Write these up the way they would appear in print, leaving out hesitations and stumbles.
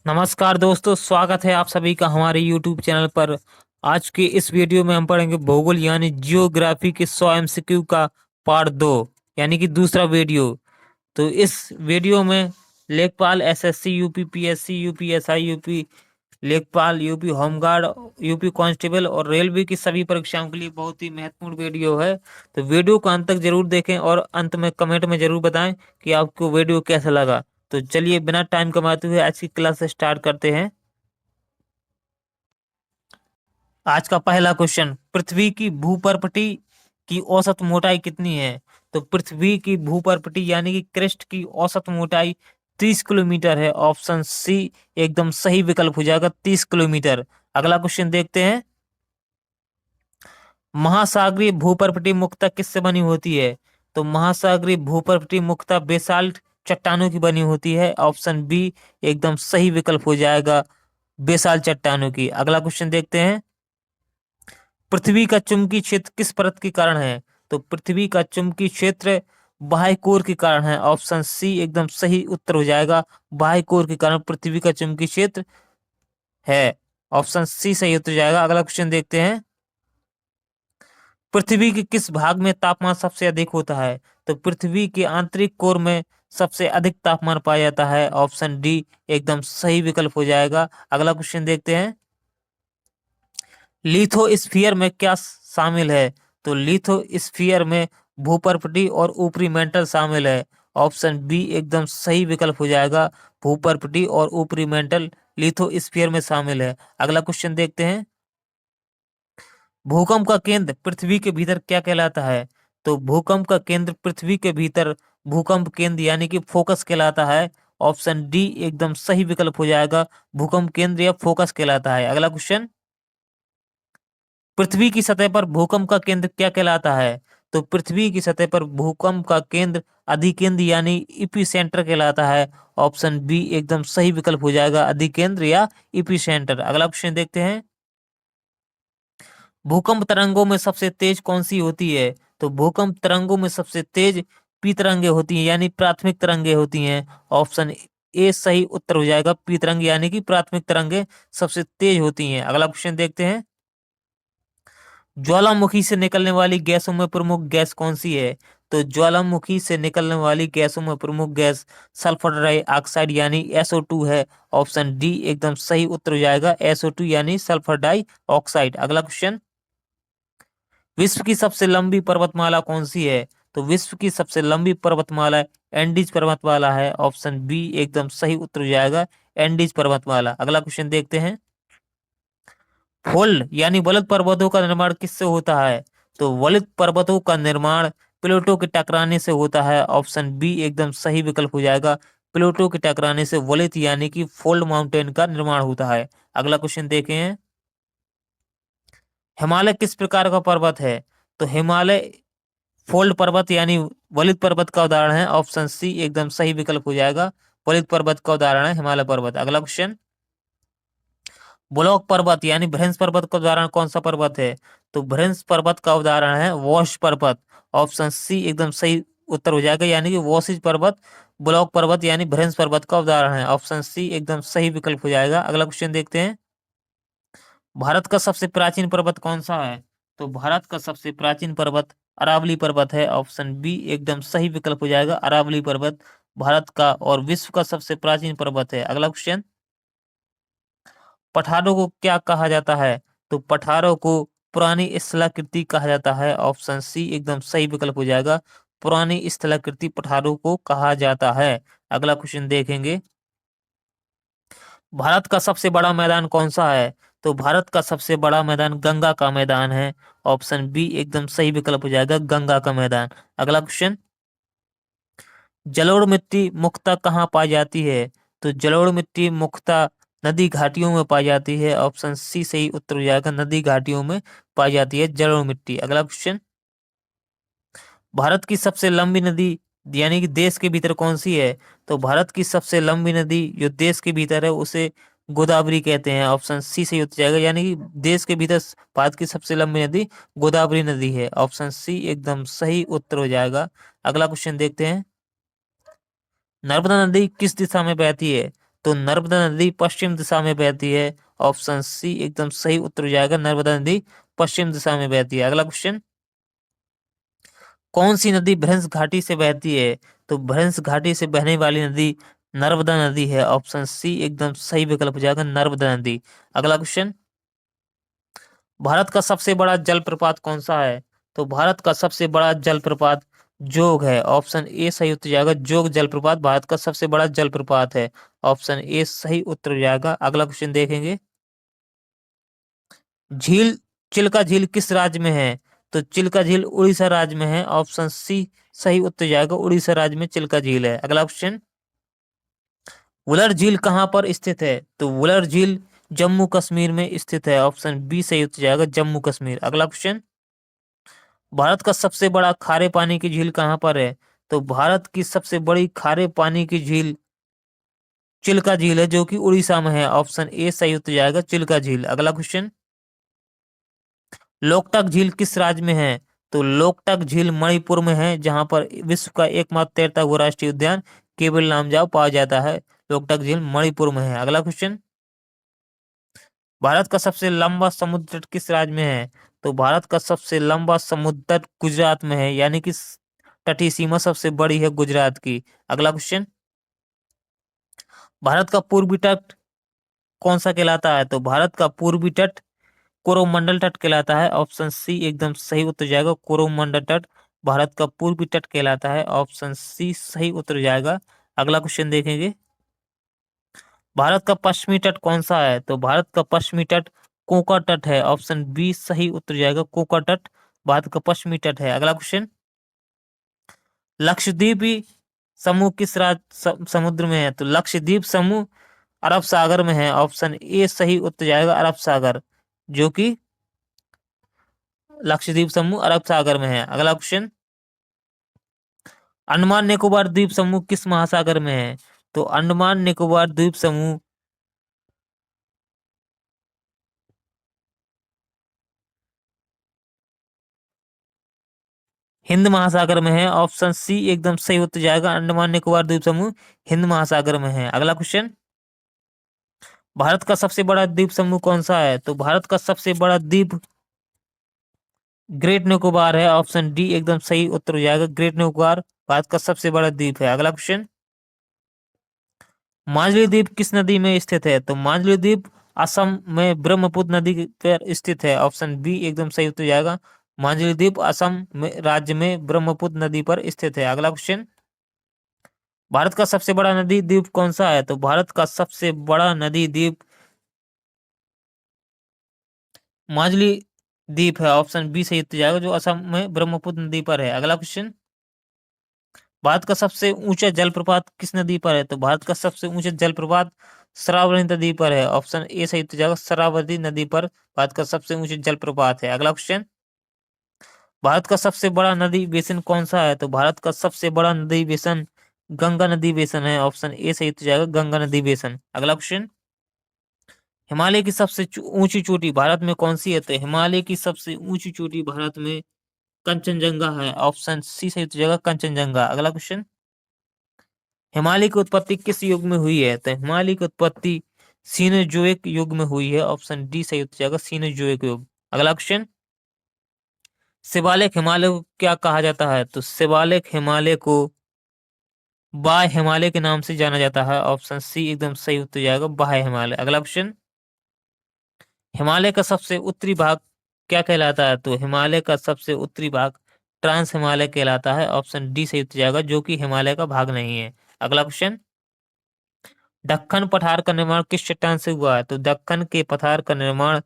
नमस्कार दोस्तों, स्वागत है आप सभी का हमारे YouTube चैनल पर। आज के इस वीडियो में हम पढ़ेंगे भूगोल यानी जियोग्राफी के 100 MCQ का पार्ट 2 यानी कि दूसरा वीडियो। तो इस वीडियो में लेखपाल SSC, UP PSC, UP SI, UP लेखपाल, यूपी होमगार्ड, यूपी कांस्टेबल और रेलवे की सभी परीक्षाओं के लिए बहुत ही महत्वपूर्ण वीडियो है। तो वीडियो को अंत तक जरूर देखें और अंत में कमेंट में जरूर बताएं कि आपको वीडियो कैसा लगा। तो चलिए बिना टाइम कमाते हुए आज की क्लास स्टार्ट करते हैं। आज का पहला क्वेश्चन, पृथ्वी की भूपर्पटी की औसत मोटाई कितनी है? तो पृथ्वी की भूपर्पटी यानी कि क्रेस्ट की औसत मोटाई 30 किलोमीटर है। ऑप्शन सी एकदम सही विकल्प हो जाएगा, 30 किलोमीटर। अगला क्वेश्चन देखते हैं। महासागरीय भूपर्पटी मुख्यतः किससे बनी होती है? तो महासागरीय भूपर्पटी मुख्यतः बेसाल्ट चट्टानों की बनी होती है। ऑप्शन बी एकदम सही विकल्प हो जाएगा, बेसाल्ट चट्टानों की। अगला क्वेश्चन देखते हैं। पृथ्वी का चुंबकीय क्षेत्र किस परत के कारण है? तो पृथ्वी का चुंबकीय क्षेत्र बाह्य कोर के कारण है। ऑप्शन सी एकदम सही उत्तर हो जाएगा, बाह्य कोर के कारण पृथ्वी का चुंबकीय क्षेत्र है। ऑप्शन सी सही उत्तर हो जाएगा। अगला क्वेश्चन देखते हैं। पृथ्वी के किस भाग में तापमान सबसे अधिक होता है? तो पृथ्वी के आंतरिक कोर में सबसे अधिक तापमान पाया जाता है। ऑप्शन डी एकदम सही विकल्प हो जाएगा। अगला क्वेश्चन देखते हैं। लिथोस्फीयर में क्या शामिल है? तो लिथोस्फीयर में भूपर्पटी और ऊपरी मेंटल शामिल है। ऑप्शन बी एकदम सही विकल्प हो जाएगा, भूपर्पटी और ऊपरी मेंटल लिथोस्फीयर में शामिल है। अगला क्वेश्चन देखते हैं। भूकंप का केंद्र पृथ्वी के भीतर क्या कहलाता है? तो भूकंप का केंद्र पृथ्वी के भीतर भूकंप केंद्र यानी कि फोकस कहलाता है। ऑप्शन डी एकदम सही विकल्प हो जाएगा, भूकंप केंद्र या फोकस कहलाता है। अगला क्वेश्चन। पृथ्वी की सतह पर भूकंप का केंद्र क्या कहलाता है? तो पृथ्वी की सतह पर भूकंप का केंद्र अधिकेंद्र यानी इपीसेंटर कहलाता है। ऑप्शन बी एकदम सही विकल्प हो जाएगा, अधिकेंद्र या इपीसेंटर। अगला क्वेश्चन देखते हैं। भूकंप तरंगों में सबसे तेज कौन सी होती है? तो भूकंप तरंगों में सबसे तेज पी तरंगे होती हैं यानी प्राथमिक तरंगे होती हैं। ऑप्शन ए सही उत्तर हो जाएगा, पी तरंग यानी कि प्राथमिक तरंगे सबसे तेज होती हैं। अगला क्वेश्चन देखते हैं। ज्वालामुखी से निकलने वाली गैसों में प्रमुख गैस कौन सी है? तो ज्वालामुखी से निकलने वाली गैसों में प्रमुख गैस सल्फर डाइऑक्साइड यानी SO2 है। ऑप्शन डी एकदम सही उत्तर हो जाएगा, SO2 यानी सल्फर डाइऑक्साइड। अगला क्वेश्चन। विश्व की सबसे लंबी पर्वतमाला कौन सी है? तो विश्व की सबसे लंबी पर्वतमाला एंडीज पर्वतमाला है। ऑप्शन बी एकदम सही उत्तर हो जाएगा, एंडीज पर्वतमाला। अगला क्वेश्चन देखते हैं। फोल्ड यानी वलय पर्वतों का निर्माण किससे होता है? तो वलय पर्वतों का निर्माण प्लेटों के टकराने से होता है। ऑप्शन बी एकदम सही विकल्प हो जाएगा, प्लेटों के टकराने से वलय यानी कि फोल्ड माउंटेन का निर्माण होता है। अगला क्वेश्चन देखें। हिमालय किस प्रकार का पर्वत है? तो हिमालय फोल्ड पर्वत यानी वलित पर्वत का उदाहरण है। ऑप्शन सी एकदम सही विकल्प हो जाएगा, वलित पर्वत का उदाहरण है हिमालय पर्वत। अगला क्वेश्चन। ब्लॉक पर्वत यानी भ्रंश पर्वत का उदाहरण कौन सा पर्वत है? तो भ्रंश पर्वत का उदाहरण है वोश पर्वत। ऑप्शन सी एकदम सही उत्तर हो जाएगा, यानी कि वोशिज पर्वत ब्लॉक पर्वत यानी भ्रंश पर्वत का उदाहरण है। ऑप्शन सी एकदम सही विकल्प हो जाएगा। अगला क्वेश्चन देखते हैं। भारत का सबसे प्राचीन पर्वत कौन सा है? तो भारत का सबसे प्राचीन पर्वत अरावली पर्वत है। ऑप्शन बी एकदम सही विकल्प हो जाएगा, अरावली पर्वत भारत का और विश्व का सबसे प्राचीन पर्वत है। अगला क्वेश्चन। पठारों को क्या कहा जाता है? तो पठारों को पुरानी स्थलाकृति कहा जाता है। ऑप्शन सी एकदम सही विकल्प हो जाएगा, पुरानी स्थलाकृति पठारों को कहा जाता है। अगला क्वेश्चन देखेंगे। भारत का सबसे बड़ा मैदान कौन सा है? तो भारत का सबसे बड़ा मैदान गंगा का मैदान है। ऑप्शन बी एकदम सही विकल्प हो जाएगा, गंगा का मैदान। अगला क्वेश्चन। जलोढ़ मिट्टी मुख्यतः कहाँ पाई जाती है? तो जलोढ़ मिट्टी मुख्यतः नदी घाटियों में पाई जाती है। ऑप्शन सी सही उत्तर हो जाएगा, नदी घाटियों में पाई जाती है जलोढ़ मिट्टी। अगला क्वेश्चन। भारत की सबसे लंबी नदी यानी कि देश के भीतर कौन सी है? तो भारत की सबसे लंबी नदी जो देश के भीतर है उसे गोदावरी कहते हैं। ऑप्शन सी सही उत्तर जाएगा, यानी कि देश के भीतर भारत की सबसे लंबी नदी गोदावरी नदी है। ऑप्शन सी एकदम सही उत्तर हो जाएगा। अगला क्वेश्चन देखते हैं। नर्मदा नदी किस दिशा में बहती है? तो नर्मदा नदी पश्चिम दिशा में बहती है। ऑप्शन सी एकदम सही उत्तर हो जाएगा, नर्मदा नदी पश्चिम दिशा में बहती है। अगला क्वेश्चन, कौन सी नदी भ्रंश घाटी से बहती है? तो भ्रंश घाटी से बहने वाली नदी नर्मदा नदी है। ऑप्शन सी एकदम सही विकल्प हो जाएगा, नर्मदा नदी। अगला क्वेश्चन, भारत का सबसे बड़ा जलप्रपात कौन सा है? तो भारत का सबसे बड़ा जलप्रपात जोग है। ऑप्शन ए सही उत्तर हो जाएगा, जोग जलप्रपात भारत का सबसे बड़ा जलप्रपात है। ऑप्शन ए सही उत्तर हो जाएगा। अगला क्वेश्चन देखेंगे, झील चिल्का झील किस राज्य में है? तो चिल्का झील उड़ीसा राज्य में है। ऑप्शन सी सही उत्तर जाएगा, उड़ीसा राज्य में चिल्का झील है। अगला क्वेश्चन, वुलर झील कहाँ पर स्थित है? तो वुलर झील जम्मू कश्मीर में स्थित है। ऑप्शन बी सही उत्तर जाएगा, जम्मू कश्मीर। अगला क्वेश्चन, भारत का सबसे बड़ा खारे पानी की झील कहाँ पर है? तो भारत की सबसे बड़ी खारे पानी की झील चिल्का झील है, जो कि उड़ीसा में है। ऑप्शन ए सही उत्तर जाएगा, चिल्का झील। अगला क्वेश्चन, लोकटक झील किस राज्य में है? तो लोकटक झील मणिपुर में है, जहां पर विश्व का एकमात्र तैरता हुआ राष्ट्रीय उद्यान केवल नामजाओ पाया जाता है। लोकटक झील मणिपुर में है। अगला क्वेश्चन, भारत का सबसे लंबा समुद्र तट किस राज्य में है? तो भारत का सबसे लंबा समुद्र तट गुजरात में है, यानी कि तटीय सीमा सबसे बड़ी है गुजरात की। अगला क्वेश्चन, भारत का पूर्वी तट कौन सा कहलाता है? तो भारत का पूर्वी तट कोरोमंडल तट कहलाता है। ऑप्शन सी एकदम सही उत्तर जाएगा, कोरोमंडल तट भारत का पूर्वी तट कहलाता है। ऑप्शन सी सही उत्तर जाएगा। अगला क्वेश्चन देखेंगे, भारत का पश्चिमी तट कौन सा है? तो भारत का पश्चिमी तट कोंकण तट है। ऑप्शन बी सही उत्तर जाएगा, कोंकण तट भारत का पश्चिमी तट है। अगला क्वेश्चन, लक्षद्वीप समूह किस समुद्र में है? तो लक्षद्वीप समूह अरब सागर में है। ऑप्शन ए सही उत्तर जाएगा, अरब सागर, जो कि लक्षद्वीप समूह अरब सागर में है। अगला क्वेश्चन, अंडमान निकोबार द्वीप समूह किस महासागर में है? तो अंडमान निकोबार द्वीप समूह हिंद महासागर में है। ऑप्शन सी एकदम सही उत्तर जाएगा, अंडमान निकोबार द्वीप समूह हिंद महासागर में है। अगला क्वेश्चन, भारत का सबसे बड़ा द्वीप समूह कौन सा है? तो भारत का सबसे बड़ा द्वीप ग्रेट निकोबार है। ऑप्शन डी एकदम सही उत्तर हो जाएगा, ग्रेट निकोबार भारत का सबसे बड़ा द्वीप है। अगला क्वेश्चन, माजुली द्वीप किस नदी में स्थित है? तो माजुली द्वीप असम में ब्रह्मपुत्र नदी पर स्थित है। ऑप्शन बी एकदम सही उत्तर जाएगा, माजुली द्वीप असम में राज्य में ब्रह्मपुत्र नदी पर स्थित है। अगला क्वेश्चन, भारत का सबसे बड़ा नदी द्वीप कौन सा है? तो भारत का सबसे बड़ा नदी द्वीप माजुली द्वीप है। ऑप्शन बी सही उत्तर जाएगा, जो असम में ब्रह्मपुत्र नदी पर है। अगला क्वेश्चन, भारत का सबसे ऊंचा जलप्रपात किस नदी पर है? तो भारत का सबसे ऊंचा जलप्रपात शरावती नदी पर है। ऑप्शन ए सही उत्तर जाएगा, शरावती नदी पर भारत का सबसे ऊंचा जलप्रपात है। अगला क्वेश्चन, भारत का सबसे बड़ा नदी बेसिन कौन सा है? तो भारत का सबसे बड़ा नदी बेसिन गंगा नदी बेसिन है। ऑप्शन ए सही उत्तर जाएगा, गंगा नदी बेसिन। अगला क्वेश्चन, हिमालय की सबसे ऊंची चोटी भारत में कौन सी है? तो हिमालय की सबसे ऊंची चोटी भारत में कंचनजंगा है। ऑप्शन सी सही उत्तर जाएगा, कंचनजंगा। अगला क्वेश्चन, हिमालय की उत्पत्ति किस युग में हुई है? तो हिमालय की उत्पत्ति सीनोजोइक युग में हुई है। ऑप्शन डी सही उत्तर जाएगा, सीनोजोइक युग। अगला क्वेश्चन, शिवालिक हिमालय को क्या कहा जाता है? तो शिवालिक हिमालय को बाह्य हिमालय के नाम से जाना जाता है। ऑप्शन सी एकदम सही उत्तर जाएगा, बाह्य हिमालय। अगला क्वेश्चन, हिमालय का सबसे उत्तरी भाग क्या कहलाता है? तो हिमालय का सबसे उत्तरी भाग ट्रांस हिमालय कहलाता है। ऑप्शन डी सही उत्तर जाएगा, जो कि हिमालय का भाग नहीं है। अगला क्वेश्चन, दक्कन पठार का निर्माण किस चट्टान से हुआ है? तो दक्कन के पठार का निर्माण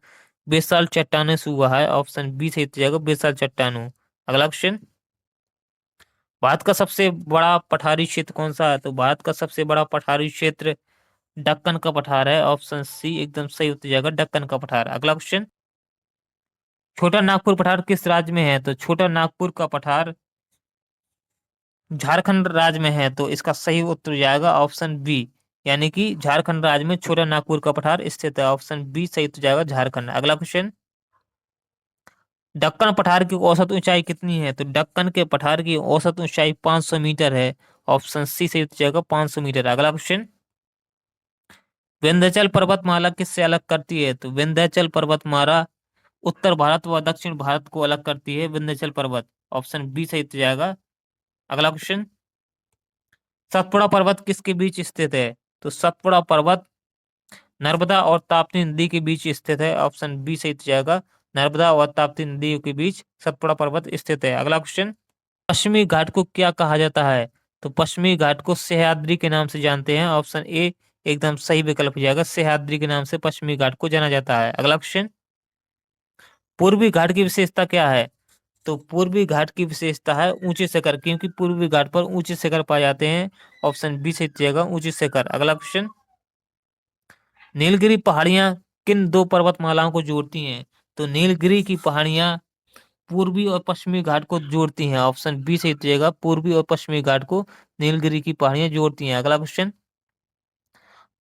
बेसाल्ट चट्टानों से हुआ है। ऑप्शन बी सही उत्तर जाएगा, बेसाल्ट चट्टानों। अगला क्वेश्चन, भारत का सबसे बड़ा पठारी क्षेत्र कौन सा है? तो भारत का सबसे बड़ा पठारी क्षेत्र दक्कन का पठार है। ऑप्शन सी एकदम सही उत्तर जाएगा, दक्कन का पठार। अगला क्वेश्चन, छोटा नागपुर पठार किस राज्य में है? तो छोटा नागपुर का पठार झारखंड राज्य में है। तो इसका सही उत्तर जाएगा ऑप्शन बी, यानी कि झारखंड राज्य में छोटा नागपुर का पठार स्थित है। ऑप्शन बी सही उत्तर जाएगा, झारखंड। अगला क्वेश्चन, दक्कन पठार की औसत ऊंचाई कितनी है? तो दक्कन के पठार की औसत ऊंचाई 500 मीटर है। ऑप्शन सी सही उत्तर जाएगा 500 मीटर। अगला क्वेश्चन, विंध्याचल पर्वतमाला किससे अलग करती है? तो विंध्याचल पर्वतमाला उत्तर भारत व दक्षिण भारत को अलग करती है विंध्याचल पर्वत। ऑप्शन बी सही उत्तर जाएगा। अगला क्वेश्चन, सतपुड़ा पर्वत किसके बीच स्थित है? तो सतपुड़ा पर्वत नर्मदा और ताप्ती नदी के बीच स्थित है। ऑप्शन बी सही उत्तर जाएगा। नर्मदा और ताप्ती नदी के बीच सतपुड़ा पर्वत स्थित है। अगला क्वेश्चन, पश्चिमी घाट को क्या कहा जाता है? तो पश्चिमी घाट को सह्याद्री के नाम से जानते हैं। ऑप्शन ए एकदम सही विकल्प हो जाएगा। सह्याद्री के नाम से पश्चिमी घाट को जाना जाता है। अगला क्वेश्चन, पूर्वी घाट की विशेषता क्या है? तो पूर्वी घाट की विशेषता है ऊंचे शिखर, क्योंकि पूर्वी घाट पर ऊंचे शिखर पाए जाते हैं। ऑप्शन बी सही जाएगा, ऊंचे शिखर। अगला क्वेश्चन, नीलगिरी पहाड़ियां किन दो पर्वतमालाओं को जोड़ती हैं? तो नीलगिरी की पहाड़ियां पूर्वी और पश्चिमी घाट को जोड़ती हैं। ऑप्शन बी सही जाएगा, पूर्वी और पश्चिमी घाट को नीलगिरी की पहाड़ियां जोड़ती हैं। अगला क्वेश्चन,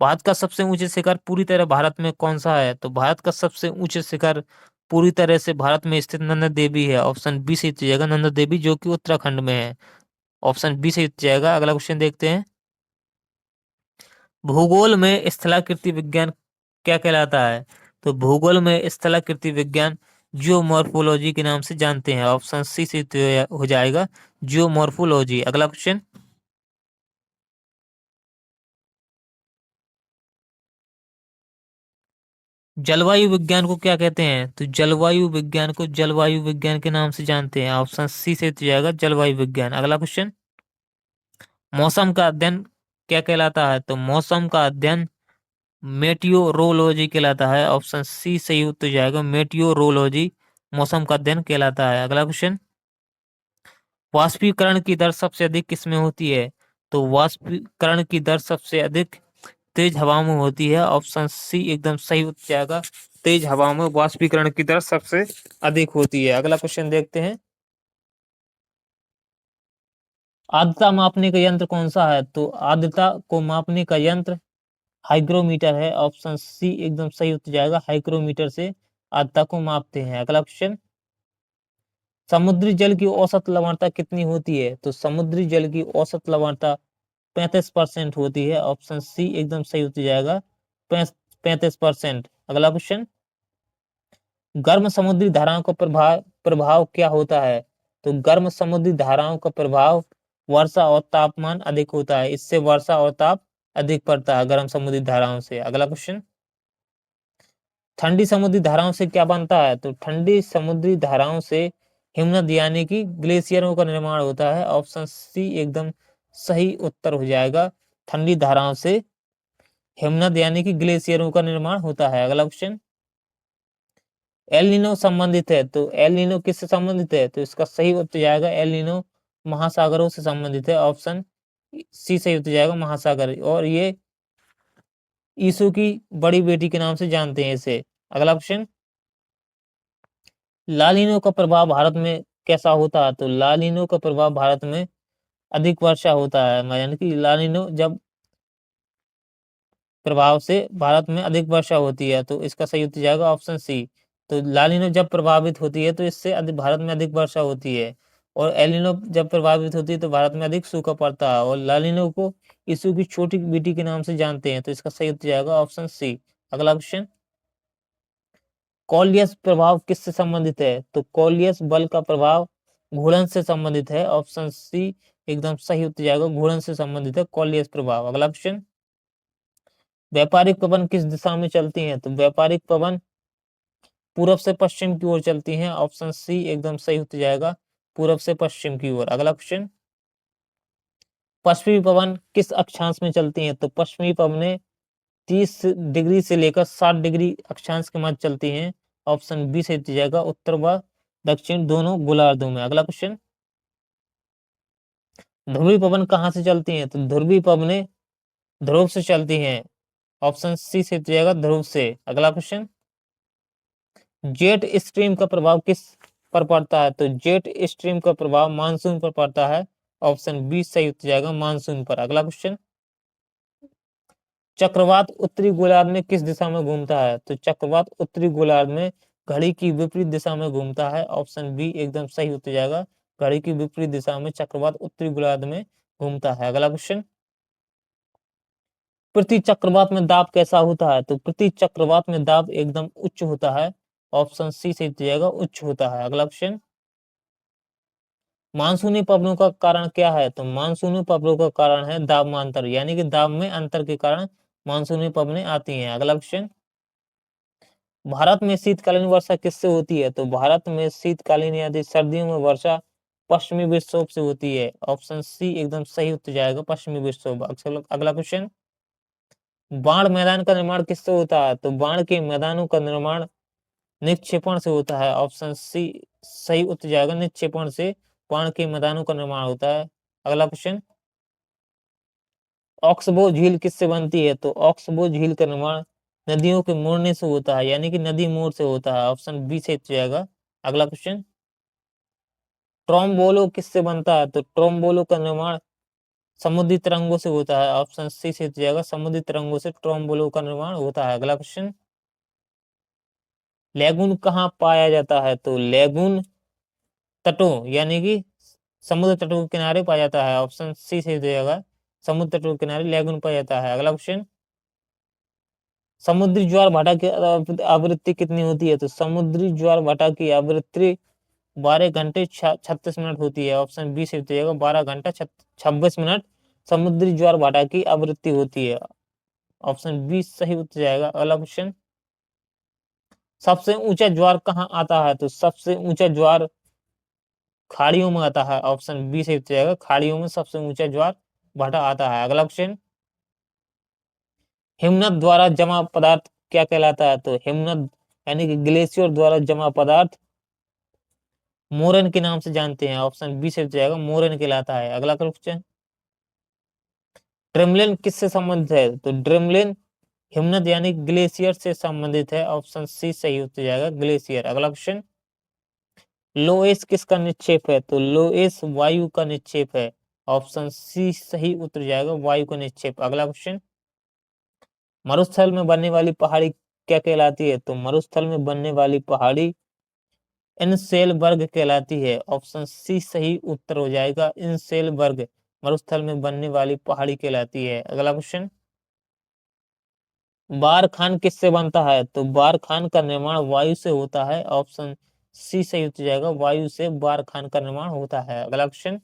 भारत का सबसे ऊंचे शिखर पूरी तरह भारत में कौन सा है? तो भारत का सबसे ऊंचे शिखर पूरी तरह से भारत में स्थित नंदा देवी है। ऑप्शन बी सही जाएगा, नंदा देवी, जो कि उत्तराखंड में है। ऑप्शन बी सही जाएगा। अगला क्वेश्चन देखते हैं, भूगोल में स्थलाकृति विज्ञान क्या कहलाता है? तो भूगोल में स्थलाकृति विज्ञान जियोमॉर्फोलॉजी के नाम से जानते हैं। ऑप्शन सी से हो जाएगा, जियोमॉर्फोलॉजी। अगला क्वेश्चन, जलवायु विज्ञान को क्या कहते हैं? तो जलवायु विज्ञान को जलवायु विज्ञान के नाम से जानते हैं। ऑप्शन सी से हो जाएगा, जलवायु विज्ञान। अगला क्वेश्चन, मौसम का अध्ययन क्या कहलाता है? तो मौसम का अध्ययन मेटियोरोलॉजी कहलाता है। ऑप्शन सी सही उत्तर हो जाएगा, मेटियोरोलॉजी मौसम का अध्ययन कहलाता है। अगला क्वेश्चन, वाष्पीकरण की दर सबसे अधिक किसमें होती है? तो वाष्पीकरण की दर सबसे अधिक तेज हवा में होती है। ऑप्शन सी एकदम सही उत्तर जाएगा, तेज हवा में वाष्पीकरण की दर सबसे अधिक होती है। अगला क्वेश्चन देखते हैं, आर्द्रता मापने का यंत्र कौन सा है? तो आर्द्रता को मापने का यंत्र हाइग्रोमीटर है। ऑप्शन सी एकदम सही उत्तर जाएगा, हाइग्रोमीटर से आर्द्रता को मापते हैं। अगला क्वेश्चन, समुद्री जल की औसत लवणता कितनी होती है? तो समुद्री जल की औसत लवणता 35% होती है। ऑप्शन सी एकदम सही उत्तर जाएगा, 35%। अगला क्वेश्चन, गर्म समुद्री धाराओं का प्रभाव प्रभाव क्या होता है? तो गर्म समुद्री धाराओं का प्रभाव वर्षा और तापमान अधिक होता है। इससे वर्षा और ताप अधिक पड़ता है गर्म समुद्री धाराओं से। अगला क्वेश्चन, ठंडी समुद्री धाराओं से क्या बनता है? तो ठंडी समुद्री धाराओं से हिमनद यानी कि ग्लेशियरों का निर्माण होता है। ऑप्शन सी एकदम सही उत्तर हो जाएगा, ठंडी धाराओं से हिमनद यानी कि ग्लेशियरों का निर्माण होता है। अगला क्वेश्चन, एल नीनो संबंधित है, तो एल नीनो किससे संबंधित है? तो इसका सही उत्तर जाएगा, एल नीनो महासागरों से संबंधित है। ऑप्शन सी सही उत्तर जाएगा, महासागर। और ये यीशु की बड़ी बेटी के नाम से जानते हैं इसे। अगला क्वेश्चन, लालिनो का प्रभाव भारत में कैसा होता है? तो लालिनो का प्रभाव भारत में अधिक वर्षा होता है, यानी कि लालिनो जब प्रभाव से भारत में अधिक वर्षा होती है। तो इसका सही उत्तर जाएगा ऑप्शन सी। तो लालिनो जब प्रभावित होती है तो इससे भारत में अधिक वर्षा होती है, और एलिनो जब प्रभावित होती है तो भारत में अधिक सूखा पड़ता है। और लालिनो को यीशु की छोटी बेटी के नाम से जानते हैं। तो इसका सही उत्तर जाएगा ऑप्शन सी। अगला क्वेश्चन, कॉलियस प्रभाव किससे संबंधित है? तो कॉलियस बल का प्रभाव घूर्णन से संबंधित है। ऑप्शन सी एकदम सही उत्तर जाएगा, घूर्णन से संबंधित है कॉलियस प्रभाव। अगला क्वेश्चन, व्यापारिक पवन किस दिशा में चलती हैं? तो व्यापारिक पवन पूर्व से पश्चिम की ओर चलती हैं। ऑप्शन सी एकदम सही उत्तर जाएगा, पूर्व से पश्चिम की ओर। अगला क्वेश्चन, पश्चिमी पवन किस अक्षांश में चलती हैं? तो पश्चिमी पवनें 30 डिग्री से लेकर 60 डिग्री अक्षांश के मध्य चलती हैं। ऑप्शन बी से जाएगा, उत्तर व दक्षिण दोनों गोलार्धों में। अगला क्वेश्चन, ध्रुवी पवन कहाँ से चलती हैं? तो ध्रुवी पवनें ध्रुव से चलती हैं। ऑप्शन सी से जाएगा, ध्रुव से। अगला क्वेश्चन, जेट स्ट्रीम का प्रभाव किस पर पड़ता है? तो जेट स्ट्रीम का प्रभाव मानसून पर पड़ता है। ऑप्शन बी सही हो जाएगा, मानसून पर। अगला क्वेश्चन, चक्रवात उत्तरी गोलार्ध में किस दिशा में घूमता है? तो चक्रवात उत्तरी गोलार्ध में घड़ी की विपरीत दिशा में घूमता है। ऑप्शन बी एकदम सही हो जाएगा, घड़ी की विपरीत दिशा में चक्रवात उत्तरी गोलार्ध में घूमता है। अगला क्वेश्चन, पृथ्वी चक्रवात में दाब कैसा होता है? तो पृथ्वी चक्रवात में दाब एकदम उच्च होता है। ऑप्शन सी सही हो जाएगा, उच्च होता है। अगला क्वेश्चन, मानसूनी पवनों का कारण क्या है? तो मानसूनी पवनों का कारण है दाब में अंतर, यानी कि दाब में अंतर के कारण मानसूनी पवनें आती हैं। अगला क्वेश्चन, भारत में शीतकालीन वर्षा किससे होती है? तो भारत में शीतकालीन यानी सर्दियों में वर्षा पश्चिमी विक्षोभ से होती है। ऑप्शन सी एकदम सही उत्तर जाएगा, पश्चिमी विक्षोभ। अगला क्वेश्चन, बाढ़ मैदान का निर्माण किससे होता है? तो बाढ़ के मैदानों का निर्माण निक्षेपण से होता है। ऑप्शन सी सही उत्तर जाएगा, निक्षेपण से बाढ़ के मैदानों का निर्माण होता है। अगला क्वेश्चन, ऑक्सबो झील किससे बनती है? तो ऑक्सबो झील का निर्माण नदियों के मोड़ने से होता है, यानी कि नदी मोड़ से होता है। ऑप्शन बी से जाएगा। अगला क्वेश्चन, ट्रोम्बोलो किससे बनता है? तो ट्रोम्बोलो का निर्माण समुद्री तरंगों से होता है। ऑप्शन सी से जाएगा, समुद्री तरंगों से ट्रोम्बोलो का निर्माण होता है। अगला क्वेश्चन, लेगून कहाँ पाया जाता है? तो लेगून तटों यानी कि समुद्र तटों के किनारे पाया जाता है। ऑप्शन सी से जाएगा, समुद्र तटों के किनारे लेगून पाया जाता है। अगला क्वेश्चन, समुद्री ज्वार भाटा की आवृत्ति कितनी होती है? तो समुद्री ज्वार भाटा की आवृत्ति 12 घंटे 36 मिनट होती है। ऑप्शन बी से जाएगा, 12 घंटा 26 मिनट समुद्री ज्वार भाटा की आवृत्ति होती है। ऑप्शन बी सही उत्तर जाएगा। अगला क्वेश्चन, सबसे ऊंचा ज्वार कहाँ आता है? तो सबसे ऊंचा ज्वार खाड़ियों में आता है। ऑप्शन बी सही उत्तर जाएगा, खाड़ियों में सबसे ऊंचा ज्वार भाटा आता है। अगला क्वेश्चन, हिमनद द्वारा जमा पदार्थ क्या कहलाता है? तो हिमनद यानी कि ग्लेशियर द्वारा जमा पदार्थ मोरन के नाम से जानते हैं। ऑप्शन बी से जाएगा, मोरन कहलाता है। अगला क्वेश्चन, ड्रेमलिन किससे संबंधित है? तो ड्रेमलिन हिमनद यानी ग्लेशियर से संबंधित है। ऑप्शन सी सही उत्तर जाएगा, ग्लेशियर। अगला क्वेश्चन, लोएस किसका निक्षेप है? तो लोएस वायु का निक्षेप है। ऑप्शन सी सही उत्तर जाएगा, वायु का निक्षेप। अगला क्वेश्चन, मरुस्थल में बनने वाली पहाड़ी क्या कहलाती है? तो मरुस्थल में बनने वाली पहाड़ी इनसेलबर्ग कहलाती है। ऑप्शन सी सही उत्तर हो जाएगा, इनसेलबर्ग मरुस्थल में बनने वाली पहाड़ी कहलाती है। अगला क्वेश्चन, बार खान किससे बनता है? तो बार खान का निर्माण वायु से होता है। ऑप्शन सी सही उत्तर जाएगा, वायु से बार खान का निर्माण होता है। अगला क्वेश्चन,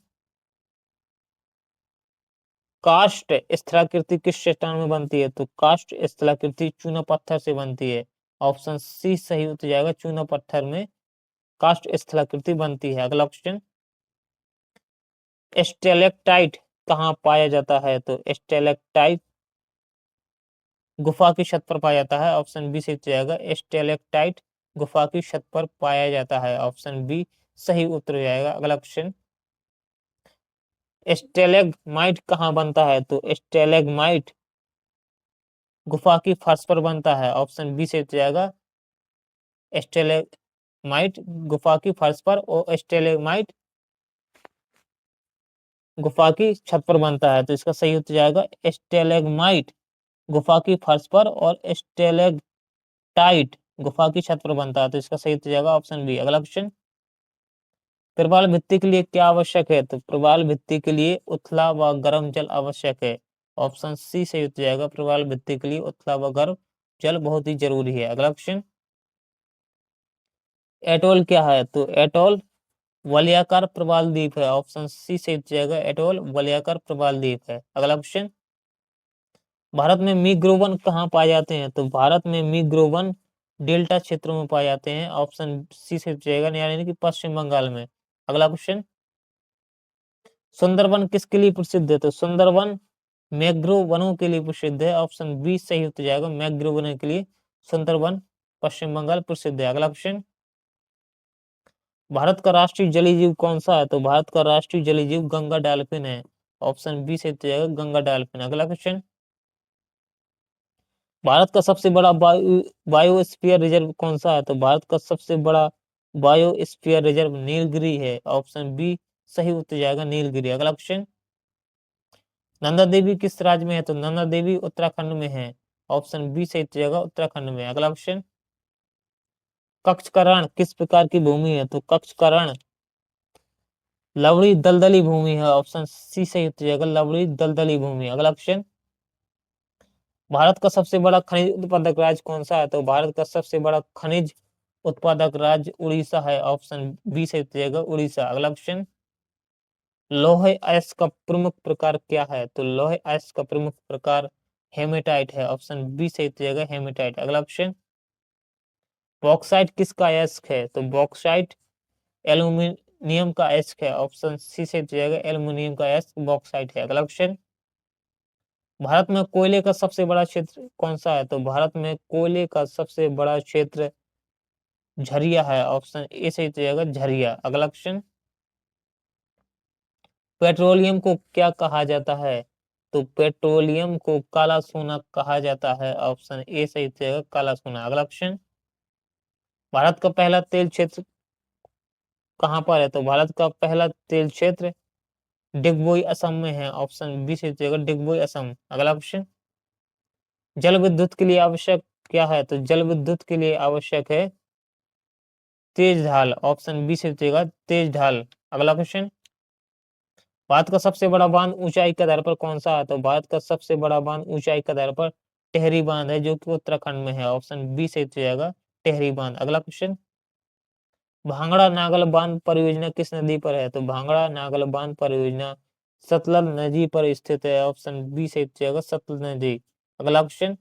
काष्ठ स्थलाकृति किस चट्टान में बनती है? तो काष्ठ स्थलाकृति चूना पत्थर से बनती है। ऑप्शन सी सही उत्तर जाएगा, चूना पत्थर में काष्ठ स्थलाकृति बनती है। अगला क्वेश्चन, स्टेलेक्टाइट कहाँ पाया जाता है? तो स्टेलेक्टाइट गुफा की छत पर पाया जाता है। ऑप्शन बी सही जाएगा, स्टेलेक्टाइट गुफा की छत पर पाया जाता है। ऑप्शन बी सही उत्तर जाएगा। अगला क्वेश्चन, स्टेलेगमाइट कहाँ बनता है? तो स्टेलेगमाइट गुफा की फर्श पर बनता है। ऑप्शन बी सही जाएगा, स्टेलेगमाइट गुफा की फर्श पर और स्टेलेगमाइट गुफा की छत पर बनता है। तो इसका सही उत्तर जाएगा, स्टेलेगमाइट गुफा की फर्श पर और स्टेलेक्टाइट गुफा की छत पर बनता है। तो इसका सही उत्तर जाएगा ऑप्शन बी। अगला क्वेश्चन, प्रवाल भित्ति के लिए क्या आवश्यक है? तो प्रवाल भित्ति के लिए उथला व गर्म जल आवश्यक है। ऑप्शन सी सही उत्तर जाएगा, प्रवाल भित्ति के लिए उथला व गर्म जल बहुत ही जरूरी है। अगला क्वेश्चन, एटोल क्या है? तो एटोल वलयाकार प्रवाल द्वीप है। ऑप्शन सी सही उत्तर जाएगा, एटोल वलयाकार प्रवाल द्वीप है। अगला क्वेश्चन, भारत में मीग्रोवन कहाँ पाए जाते हैं? तो भारत में मीग्रोवन डेल्टा क्षेत्रों में पाए जाते हैं। ऑप्शन सी से जाएगा, यानी कि पश्चिम बंगाल में। अगला क्वेश्चन, सुंदरवन किसके लिए प्रसिद्ध है? तो सुंदरवन मैंग्रोव वनों के लिए प्रसिद्ध है। ऑप्शन बी सही उत्तर जाएगा, मैंग्रोव वनों के लिए सुंदरवन पश्चिम बंगाल प्रसिद्ध है। अगला क्वेश्चन, भारत का राष्ट्रीय जलीय जीव कौन सा है? तो भारत का राष्ट्रीय जलीय जीव गंगा डॉल्फिन है। ऑप्शन बी सही उत्तर जाएगा, गंगा डॉल्फिन। अगला क्वेश्चन, भारत का सबसे बड़ा बायोस्फीयर रिजर्व कौन सा है? तो भारत का सबसे बड़ा बायोस्फीयर रिजर्व नीलगिरी है। ऑप्शन बी सही उत्तर जाएगा, नीलगिरी। अगला क्वेश्चन, नंदा देवी किस राज्य में है? तो नंदा देवी उत्तराखंड में है। ऑप्शन बी सही उत्तर जाएगा, उत्तराखंड में। अगला क्वेश्चन, कच्छ का रण किस प्रकार की भूमि है? तो कच्छ का रण लवणी दलदली भूमि है, ऑप्शन सी सही हो जाएगा, लवणी दलदली भूमि। अगला क्वेश्चन, भारत का सबसे बड़ा खनिज उत्पादक राज्य कौन सा है? तो भारत का सबसे बड़ा खनिज उत्पादक राज्य उड़ीसा है, ऑप्शन बी सही हो जाएगा, उड़ीसा। अगला क्वेश्चन, लोहे अयस्क का प्रमुख प्रकार क्या है? तो लोहे अयस्क का प्रमुख प्रकार हेमेटाइट है, ऑप्शन बी सही हो जाएगा, हेमेटाइट। अगला क्वेश्चन, बॉक्साइट किसका अयस्क है? तो बॉक्साइट एल्यूमिनियम का अयस्क है, ऑप्शन सी सही हो जाएगा, एल्यूमिनियम का अयस्क बॉक्साइट है। अगला क्वेश्चन, भारत में कोयले का सबसे बड़ा क्षेत्र कौन सा है? तो भारत में कोयले का सबसे बड़ा क्षेत्र झरिया है, ऑप्शन ए सही हो जाएगा, झरिया। अगला क्वेश्चन, पेट्रोलियम को क्या कहा जाता है? तो पेट्रोलियम को काला सोना कहा जाता है, ऑप्शन ए सही हो जाएगा, काला सोना। अगला क्वेश्चन, भारत का पहला तेल क्षेत्र कहाँ पर है? तो भारत का पहला तेल क्षेत्र डिगबोई असम में है, ऑप्शन बी सही हो जाएगा, डिगबोई असम। अगला क्वेश्चन, जल विद्युत के लिए आवश्यक क्या है? तो जल विद्युत के लिए आवश्यक है तेज ढाल, ऑप्शन बी से हो तेज ढाल। अगला क्वेश्चन, भारत का सबसे बड़ा बांध ऊंचाई के आधार पर कौन सा है? तो भारत का सबसे बड़ा बांध ऊंचाई के आधार पर टेहरी बांध है, जो कि उत्तराखंड में है, ऑप्शन बी से हो जाएगा, टेहरी बांध। अगला क्वेश्चन, भांगड़ा नागल बांध परियोजना किस नदी पर है? तो भांगड़ा नागल बांध परियोजना सतलज नदी पर स्थित है, ऑप्शन बी से हो जाएगा, सतलज नदी। अगला क्वेश्चन,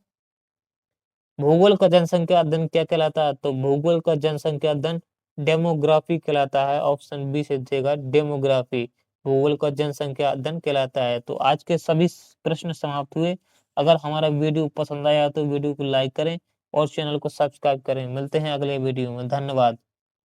भूगोल का जनसंख्या अध्ययन क्या कहलाता है? तो भूगोल का जनसंख्या अध्ययन डेमोग्राफी कहलाता है, ऑप्शन बी से देगा, डेमोग्राफी। भूगोल का जनसंख्या अध्ययन कहलाता है। तो आज के सभी प्रश्न समाप्त हुए। अगर हमारा वीडियो पसंद आया तो वीडियो को लाइक करें और चैनल को सब्सक्राइब करें। मिलते हैं अगले वीडियो में, धन्यवाद।